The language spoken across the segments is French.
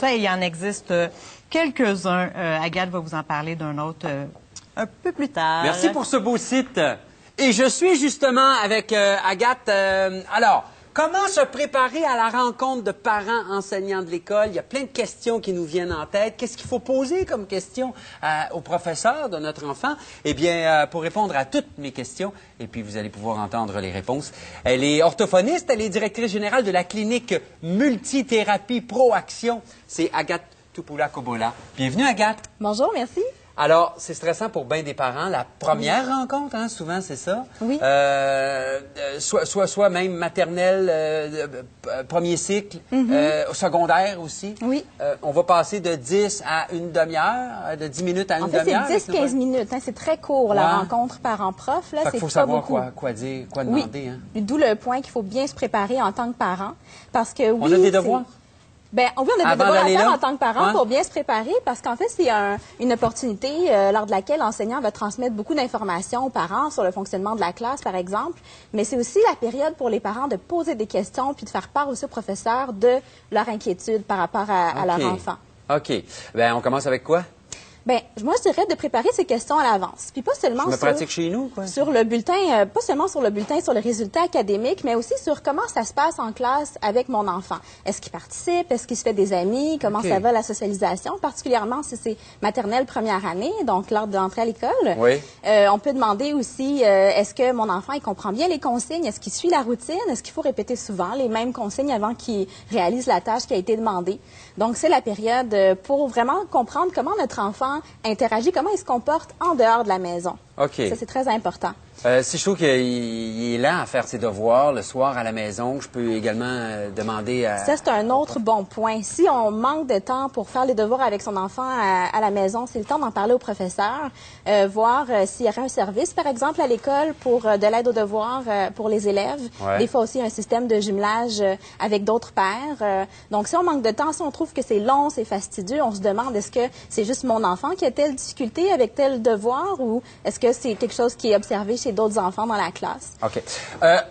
Ça, il y en existe quelques-uns. Agathe va vous en parler d'un autre un peu plus tard. Merci pour ce beau site. Et je suis justement avec Agathe. Alors, comment se préparer à la rencontre de parents enseignants de l'école? Il y a plein de questions qui nous viennent en tête. Qu'est-ce qu'il faut poser comme question au professeur de notre enfant? Eh bien, pour répondre à toutes mes questions, et puis vous allez pouvoir entendre les réponses, elle est orthophoniste, elle est directrice générale de la clinique Multithérapie Proaction. C'est Agathe Tupoula-Kobola. Bienvenue, Agathe. Bonjour, merci. Alors, c'est stressant pour bien des parents. La première rencontre, hein, souvent, c'est ça. Oui. Soit même maternelle, premier cycle, secondaire aussi. Oui. On va passer de 10 à une demi-heure, de 10 minutes à une demi-heure. En fait, c'est 10-15 minutes. Hein, c'est très court, la rencontre parent-prof. Fait qu'il faut savoir quoi dire, quoi demander. Oui. Hein. D'où le point qu'il faut bien se préparer en tant que parent. Parce que, oui, on a des devoirs? Oui, on a des devoirs à faire en tant que parent pour bien se préparer parce qu'en fait, c'est une opportunité lors de laquelle l'enseignant va transmettre beaucoup d'informations aux parents sur le fonctionnement de la classe, par exemple. Mais c'est aussi la période pour les parents de poser des questions puis de faire part aussi aux professeurs de leur inquiétude par rapport à leur enfant. OK. Bien, on commence avec quoi? Bien, moi, je dirais de préparer ces questions à l'avance. Puis pas seulement pratique chez nous, quoi. Sur le bulletin, pas seulement sur le bulletin, sur les résultats académiques, mais aussi sur comment ça se passe en classe avec mon enfant. Est-ce qu'il participe? Est-ce qu'il se fait des amis? Comment ça va, la socialisation? Particulièrement si c'est maternelle première année, donc lors de l'entrée à l'école. Oui. On peut demander aussi, est-ce que mon enfant, il comprend bien les consignes? Est-ce qu'il suit la routine? Est-ce qu'il faut répéter souvent les mêmes consignes avant qu'il réalise la tâche qui a été demandée? Donc, c'est la période pour vraiment comprendre comment notre enfant interagit, comment il se comporte en dehors de la maison. OK. Ça, c'est très important. Si je trouve qu'il est lent à faire ses devoirs le soir à la maison, je peux également demander à... Ça, c'est un autre bon point. Si on manque de temps pour faire les devoirs avec son enfant à la maison, c'est le temps d'en parler au professeur, voir s'il y aurait un service, par exemple, à l'école pour de l'aide aux devoirs pour les élèves. Ouais. Des fois aussi, un système de jumelage avec d'autres pairs. Donc, si on manque de temps, si on trouve que c'est long, c'est fastidieux, on se demande est-ce que c'est juste mon enfant qui a telle difficulté avec tel devoir ou est-ce que c'est quelque chose qui est observé chez d'autres enfants dans la classe. OK.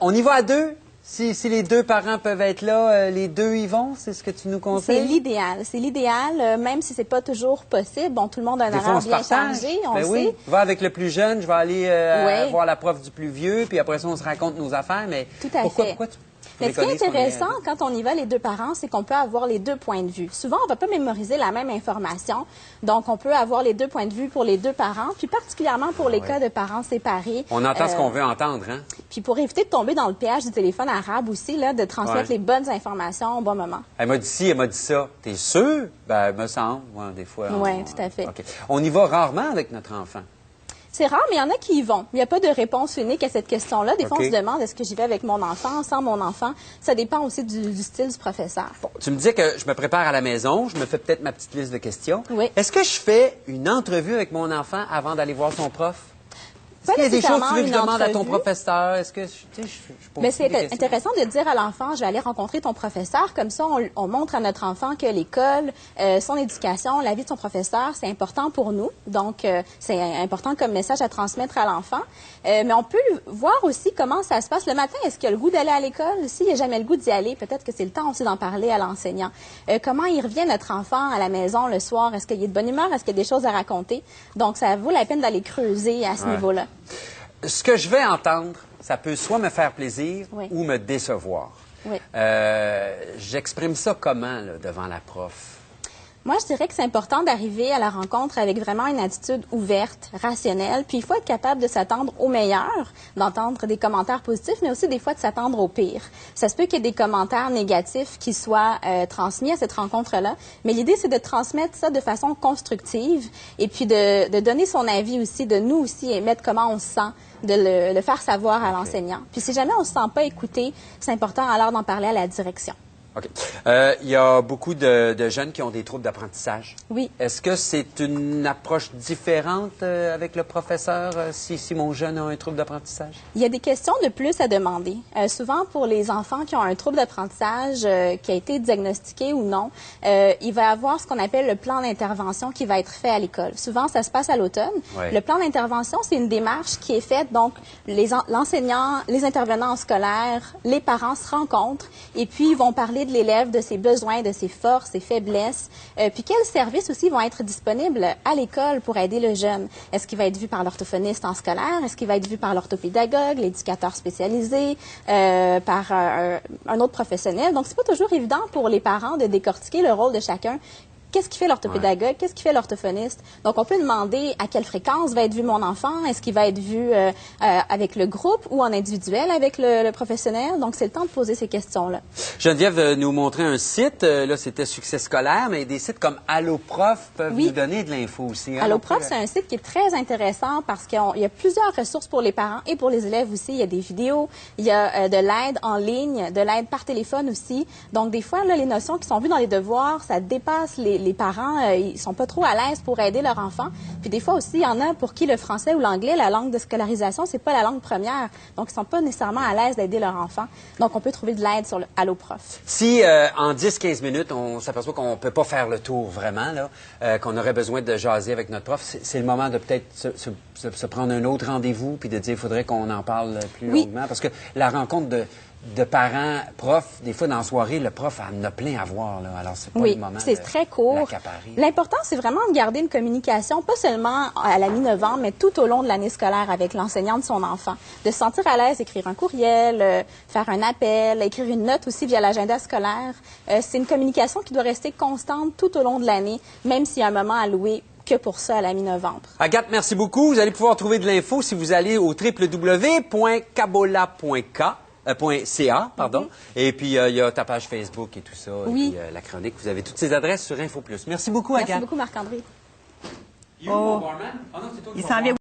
On y va à deux? Si les deux parents peuvent être là, les deux y vont? C'est ce que tu nous conseilles? C'est l'idéal. C'est l'idéal, même si c'est pas toujours possible. Bon, tout le monde a un horaire bien chargé, on oui. sait. Va avec le plus jeune, je vais aller voir la prof du plus vieux, puis après ça, on se raconte nos affaires. Mais tout à fait. Pourquoi tu... Mais ce qui est intéressant quand on y va, les deux parents, c'est qu'on peut avoir les deux points de vue. Souvent, on ne va pas mémoriser la même information. Donc, on peut avoir les deux points de vue pour les deux parents, puis particulièrement pour les cas de parents séparés. On entend ce qu'on veut entendre, hein? Puis pour éviter de tomber dans le piège du téléphone arabe aussi, là, de transmettre les bonnes informations au bon moment. Elle m'a dit ci, elle m'a dit ça. T'es sûr? Ben, me semble. Ouais, des fois. Oui, tout à fait. Okay. On y va rarement avec notre enfant. C'est rare, mais il y en a qui y vont. Il n'y a pas de réponse unique à cette question-là. Des fois, on se demande, est-ce que j'y vais avec mon enfant, sans mon enfant? Ça dépend aussi du style du professeur. Bon, tu me disais que je me prépare à la maison, je me fais peut-être ma petite liste de questions. Oui. Est-ce que je fais une entrevue avec mon enfant avant d'aller voir son prof? Est-ce qu'il y a des choses que tu veux que je demande à ton professeur? Est-ce que je pose Mais c'est des intéressant de dire à l'enfant, je vais aller rencontrer ton professeur. Comme ça, on montre à notre enfant que l'école, son éducation, la vie de son professeur, c'est important pour nous. Donc, c'est important comme message à transmettre à l'enfant. Mais on peut voir aussi comment ça se passe le matin. Est-ce qu'il a le goût d'aller à l'école? S'il n'a jamais le goût d'y aller, peut-être que c'est le temps aussi d'en parler à l'enseignant. Comment il revient, notre enfant, à la maison le soir? Est-ce qu'il est de bonne humeur? Est-ce qu'il y a des choses à raconter? Donc, ça vaut la peine d'aller creuser à ce niveau-là. Ce que je vais entendre, ça peut soit me faire plaisir ou me décevoir. Oui. J'exprime ça comment, là, devant la prof? Moi, je dirais que c'est important d'arriver à la rencontre avec vraiment une attitude ouverte, rationnelle. Puis il faut être capable de s'attendre au meilleur, d'entendre des commentaires positifs, mais aussi des fois de s'attendre au pire. Ça se peut qu'il y ait des commentaires négatifs qui soient transmis à cette rencontre-là, mais l'idée, c'est de transmettre ça de façon constructive et puis de donner son avis aussi, de nous aussi émettre comment on se sent, de le faire savoir à l'enseignant. Puis si jamais on ne se sent pas écouté, c'est important alors d'en parler à la direction. OK. Il y a beaucoup de jeunes qui ont des troubles d'apprentissage. Oui. Est-ce que c'est une approche différente avec le professeur si mon jeune a un trouble d'apprentissage? Il y a des questions de plus à demander. Souvent, pour les enfants qui ont un trouble d'apprentissage qui a été diagnostiqué ou non, il va y avoir ce qu'on appelle le plan d'intervention qui va être fait à l'école. Souvent, ça se passe à l'automne. Oui. Le plan d'intervention, c'est une démarche qui est faite. Donc, l'enseignant, les intervenants scolaires, les parents se rencontrent et puis ils vont parler de l'élève, de ses besoins, de ses forces, ses faiblesses, puis quels services aussi vont être disponibles à l'école pour aider le jeune. Est-ce qu'il va être vu par l'orthophoniste en scolaire? Est-ce qu'il va être vu par l'orthopédagogue, l'éducateur spécialisé, par un autre professionnel? Donc, c'est pas toujours évident pour les parents de décortiquer le rôle de chacun. Qu'est-ce qui fait l'orthopédagogue? Qu'est-ce qui fait l'orthophoniste? Donc, on peut demander à quelle fréquence va être vu mon enfant. Est-ce qu'il va être vu avec le groupe ou en individuel avec le professionnel? Donc, c'est le temps de poser ces questions-là. Geneviève nous montrait un site. Là, c'était Succès scolaire, mais des sites comme Alloprof peuvent nous donner de l'info aussi. Hein? Alloprof, c'est un site qui est très intéressant parce qu'il y a plusieurs ressources pour les parents et pour les élèves aussi. Il y a des vidéos, il y a de l'aide en ligne, de l'aide par téléphone aussi. Donc, des fois, là, les notions qui sont vues dans les devoirs, ça dépasse les parents, ils sont pas trop à l'aise pour aider leur enfant. Puis des fois aussi, il y en a pour qui le français ou l'anglais, la langue de scolarisation, c'est pas la langue première. Donc, ils sont pas nécessairement à l'aise d'aider leur enfant. Donc, on peut trouver de l'aide sur le Alloprof. Si en 10-15 minutes, on s'aperçoit qu'on peut pas faire le tour vraiment, là, qu'on aurait besoin de jaser avec notre prof, c'est le moment de peut-être se prendre un autre rendez-vous puis de dire qu'il faudrait qu'on en parle plus longuement. Parce que la rencontre de parents, profs, des fois dans la soirée, le prof en a plein à voir. Là. Alors, c'est pas le moment c'est très court. L'important, c'est vraiment de garder une communication, pas seulement à la mi-novembre, mais tout au long de l'année scolaire avec l'enseignant de son enfant. De se sentir à l'aise, écrire un courriel, faire un appel, écrire une note aussi via l'agenda scolaire. C'est une communication qui doit rester constante tout au long de l'année, même s'il y a un moment alloué que pour ça à la mi-novembre. Agathe, merci beaucoup. Vous allez pouvoir trouver de l'info si vous allez au www.cabola.ca. Pardon. Et puis, il y a ta page Facebook et tout ça. Et puis, la chronique. Vous avez toutes ces adresses sur Info Plus. Merci beaucoup, Agathe. Merci beaucoup, Marc-André. Il s'en vient.